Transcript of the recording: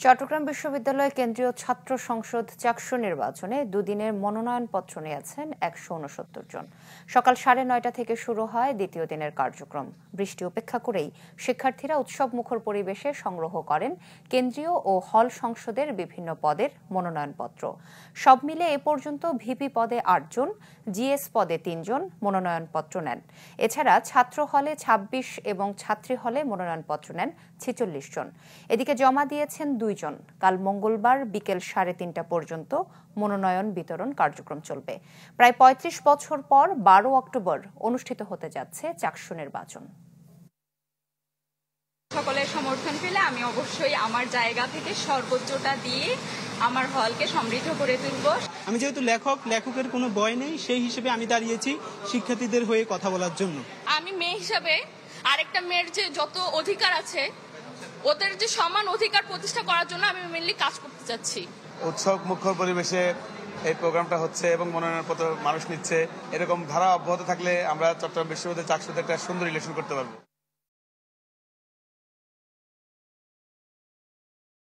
চট্টগ্রাম বিশ্ববিদ্যালয় কেন্দ্রীয় ছাত্র সংসদ চাকসু নির্বাচনে দুদিনের মনোনয়নপত্র নিয়েছেন ১৬৯ জন। সকাল ৯:৩০ থেকে শুরু হয় দ্বিতীয় দিনের কার্যক্রম। বৃষ্টি উপেক্ষা করেই শিক্ষার্থীরা উৎসবমুখর পরিবেশে সংগ্রহ করেন কেন্দ্রীয় ও হল সংসদের বিভিন্ন পদের মনোনয়নপত্র। সব মিলে এ পর্যন্ত ভিপি পদে ৮ জন, জিএস পদে ৩ জন মনোনয়নপত্র নেন। এছাড়া ছাত্র হলে ২৬ এবং ছাত্রী হলে মনোনয়নপত্র নেন ৪৬ জন। এদিকে জমা দিয়েছেন ২ জন। কাল মঙ্গলবার বিকেল ৩:৩০ পর্যন্ত মনোনয়ন বিতরণ কার্যক্রম চলবে। প্রায় ৩৫ বছর পর ১২ অক্টোবর অনুষ্ঠিত হতে যাচ্ছে চাকসু নির্বাচন। সকলের সমর্থন পেলে আমি অবশ্যই আমার জায়গা থেকে সর্বোচ্চটা দিয়ে আমার হলকে সমৃদ্ধ করে তুলব। আমি যেহেতু লেখকের কোনো ভয় নেই, সেই হিসেবে আমি দাঁড়িয়েছি শিক্ষার্থীদের হয়ে কথা বলার জন্য। আমি মেয়ে হিসাবে আরেকটা মেয়ের যে যত অধিকার আছে ওদের যে সমান অধিকার প্রতিষ্ঠা করার জন্য আমি মেনলি কাজ করতে চাচ্ছি। উৎসব মুখর পরিবেশে এই প্রোগ্রামটা হচ্ছে এবং মনোনয়নপত্র মানুষ নিচ্ছে। এরকম ধারা অব্যাহত থাকলে আমরা চট্টগ্রাম বিশ্ববিদ্যালয় চাকসুতে একটা সুন্দর রিলেশন করতে পারবো।